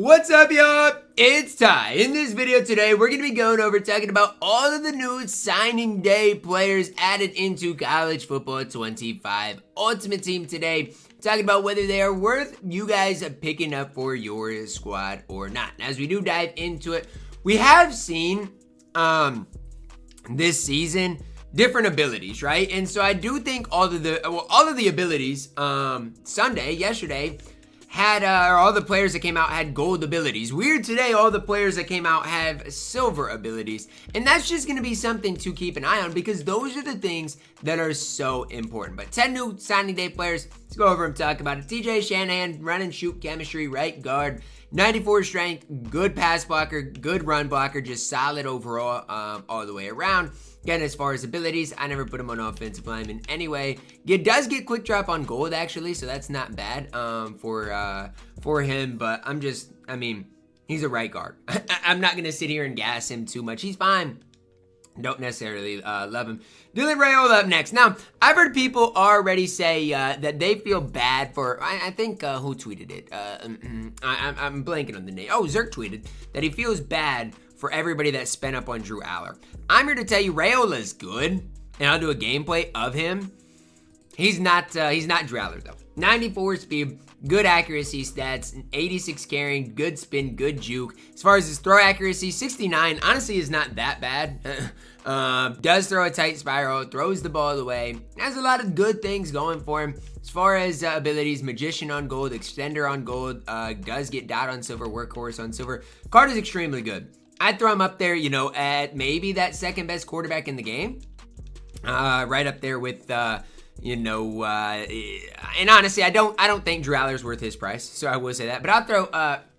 What's up, y'all? It's Ty. In this video today, we're going to be going over talking about all of the new signing day players added into college football 25 Ultimate Team today. Talking about whether they are worth you guys picking up for your squad or not. As we do dive into it, we have seen this season different abilities, right? And so I do think all of the abilities yesterday had all the players that came out had gold abilities. Weird today, all the players that came out have silver abilities. And that's just going to be something to keep an eye on because those are the things that are so important. But 10 new signing day players, let's go over and talk about it. TJ Shanahan, run and shoot chemistry, right guard, 94 strength, good pass blocker, good run blocker, just solid overall all the way around. Again, as far as abilities, I never put him on offensive lineman anyway. It does get quick drop on gold, actually, so that's not bad for him. But he's a right guard. I'm not going to sit here and gas him too much. He's fine. Don't necessarily love him. Raiola up next. Now, I've heard people already say that they feel bad for, I think, who tweeted it? I'm blanking on the name. Oh, Zirk tweeted that he feels bad for everybody that spent up on Drew Aller. I'm here to tell you Raiola is good, and I'll do a gameplay of him. He's not Drew Aller, though. 94 speed, good accuracy stats, 86 carrying, good spin, good juke. As far as his throw accuracy, 69 honestly is not that bad. Does throw a tight spiral, throws the ball away, has a lot of good things going for him. As far as abilities, Magician on gold, Extender on gold, does get Dot on silver, Workhorse on silver. Card is extremely good. I'd throw him up there, at maybe that second best quarterback in the game. Right up there with, and honestly, I don't think Drew Aller's worth his price, so I will say that. But I'll throw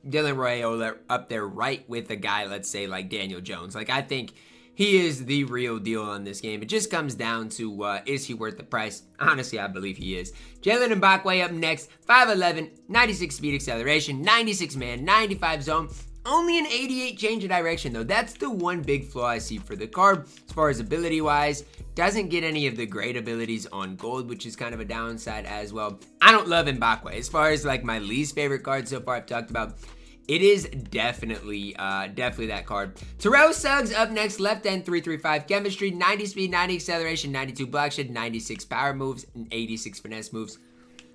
Raiola up there right with a guy, let's say, like Daniel Jones. Like, I think he is the real deal on this game. It just comes down to, is he worth the price? Honestly, I believe he is. Jaylen Mbakwe up next, 5'11", 96 speed acceleration, 96 man, 95 zone. Only an 88 change of direction, though. That's the one big flaw I see for the card. As far as ability-wise, doesn't get any of the great abilities on gold, which is kind of a downside as well. I don't love Mbakwe. As far as, like, my least favorite card so far I've talked about, it is definitely that card. Terrell Suggs up next, left end, 335 chemistry, 90 speed, 90 acceleration, 92 block shed, 96 power moves, and 86 finesse moves.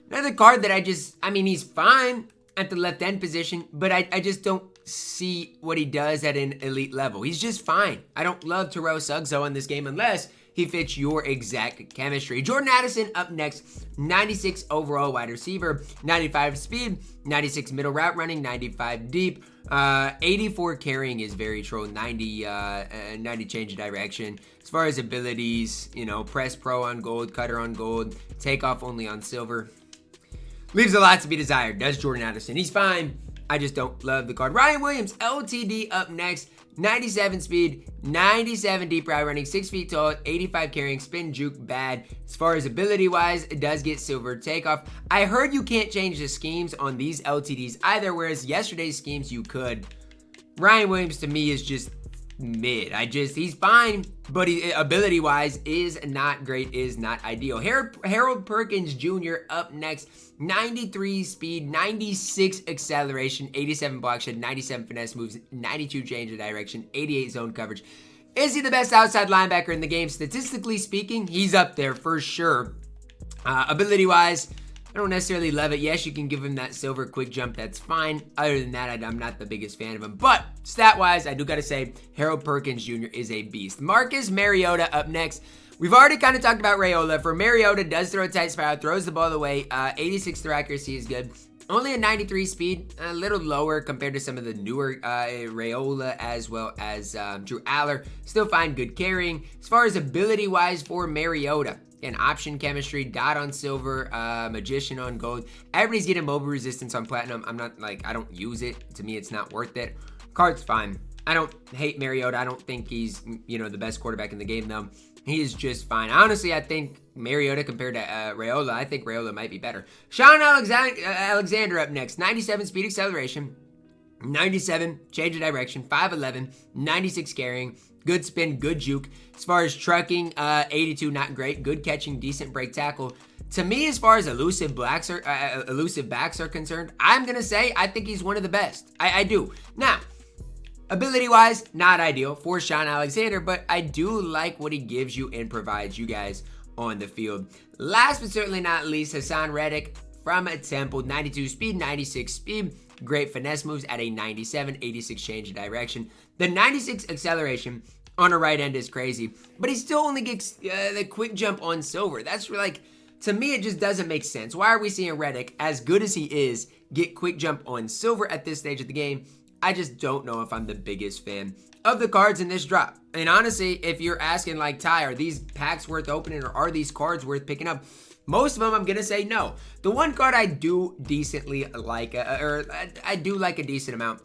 Another card that he's fine at the left end position, but I just don't see what he does at an elite level. He's just fine. I don't love Terrell Suggs though in this game unless he fits your exact chemistry. Jordan Addison up next, 96 overall wide receiver, 95 speed, 96 middle route running, 95 deep, 84 carrying is very troll, 90 change of direction. As far as abilities, press pro on gold, cutter on gold, takeoff only on silver. Leaves a lot to be desired, does Jordan Addison. He's fine. I just don't love the card. Ryan Williams, LTD up next. 97 speed, 97 deep route running, 6 feet tall, 85 carrying, spin, juke, bad. As far as ability-wise, it does get silver takeoff. I heard you can't change the schemes on these LTDs either, whereas yesterday's schemes you could. Ryan Williams to me is just mid. He's fine, but ability-wise is not great, is not ideal. Harold Perkins Jr. up next. 93 speed, 96 acceleration, 87 block shed, 97 finesse moves, 92 change of direction, 88 zone coverage. Is he the best outside linebacker in the game? Statistically speaking, he's up there for sure. Ability-wise, I don't necessarily love it. Yes, you can give him that silver quick jump. That's fine. Other than that, I'm not the biggest fan of him. But stat-wise, I do got to say, Harold Perkins Jr. is a beast. Marcus Mariota up next. We've already kind of talked about Raiola. For Mariota, does throw a tight spiral, throws the ball away. 86 throw accuracy is good. Only a 93 speed, a little lower compared to some of the newer Raiola as well as Drew Aller. Still fine, good carrying. As far as ability-wise for Mariota, an option chemistry, dot on silver, magician on gold. Everybody's getting mobile resistance on platinum. I don't use it. To me, it's not worth it. Card's fine. I don't hate Mariota. I don't think he's, the best quarterback in the game, though. He is just fine. Honestly, I think Mariota compared to Raiola, I think Raiola might be better. Shaun Alexander up next. 97 speed acceleration, 97 change of direction, 5'11", 96 carrying, Good spin, good juke. As far as trucking, 82, not great. Good catching, decent break tackle. To me, as far as elusive backs are concerned, I'm going to say I think he's one of the best. I do. Now, ability-wise, not ideal for Shaun Alexander, but I do like what he gives you and provides you guys on the field. Last but certainly not least, Haason Reddick from Temple, 92 speed, 96 speed. Great finesse moves at a 97, 86 change of direction. The 96 acceleration on a right end is crazy, but he still only gets the quick jump on silver. That's like, to me, it just doesn't make sense. Why are we seeing Reddick, as good as he is, get quick jump on silver at this stage of the game? I just don't know if I'm the biggest fan of the cards in this drop. And honestly, if you're asking like, Ty, are these packs worth opening or are these cards worth picking up? Most of them, I'm going to say no. The one card I do decently like, I do like a decent amount,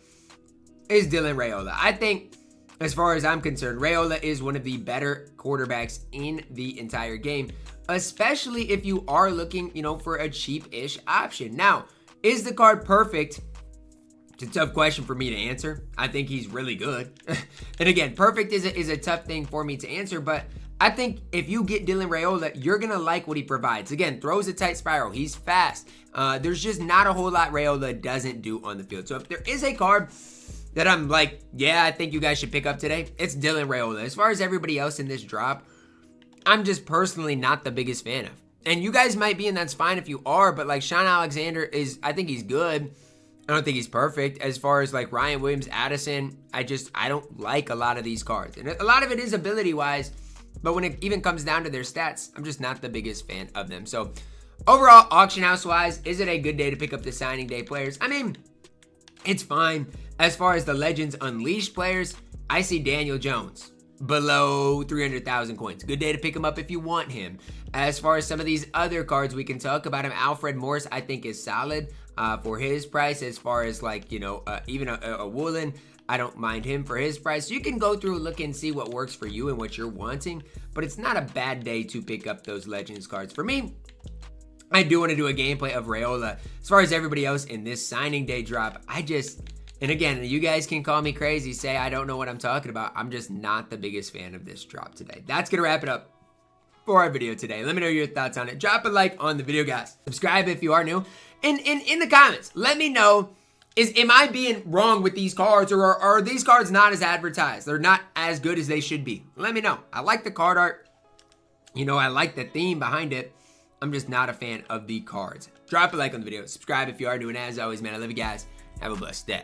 is Jaylen Raiola. I think, as far as I'm concerned, Raiola is one of the better quarterbacks in the entire game, especially if you are looking, for a cheap-ish option. Now, is the card perfect? It's a tough question for me to answer. I think he's really good. And again, perfect is a tough thing for me to answer, but I think if you get Jaylen Raiola, you're going to like what he provides. Again, throws a tight spiral. He's fast. There's just not a whole lot Raiola doesn't do on the field. So if there is a card that I'm like, yeah, I think you guys should pick up today, it's Jaylen Raiola. As far as everybody else in this drop, I'm just personally not the biggest fan of. And you guys might be, and that's fine if you are, but like Shaun Alexander I think he's good. I don't think he's perfect. As far as like Ryan Williams, Addison, I don't like a lot of these cards. And a lot of it is ability-wise, but when it even comes down to their stats, I'm just not the biggest fan of them. So overall, auction house-wise, is it a good day to pick up the signing day players? I mean, it's fine. As far as the Legends Unleashed players, I see Daniel Jones below 300,000 coins. Good day to pick him up if you want him. As far as some of these other cards, we can talk about him. Alfred Morris, I think, is solid for his price. As far as like, even a Woolen, I don't mind him for his price. You can go through, look and see what works for you and what you're wanting, but it's not a bad day to pick up those Legends cards. For me, I do want to do a gameplay of Raiola. As far as everybody else in this signing day drop, and again, you guys can call me crazy, say I don't know what I'm talking about. I'm just not the biggest fan of this drop today. That's going to wrap it up for our video today. Let me know your thoughts on it. Drop a like on the video, guys. Subscribe if you are new. And in the comments, let me know, am I being wrong with these cards, or are these cards not as advertised? They're not as good as they should be. Let me know. I like the card art. I like the theme behind it. I'm just not a fan of the cards. Drop a like on the video. Subscribe if you are new. And as always, man, I love you guys. Have a blessed day.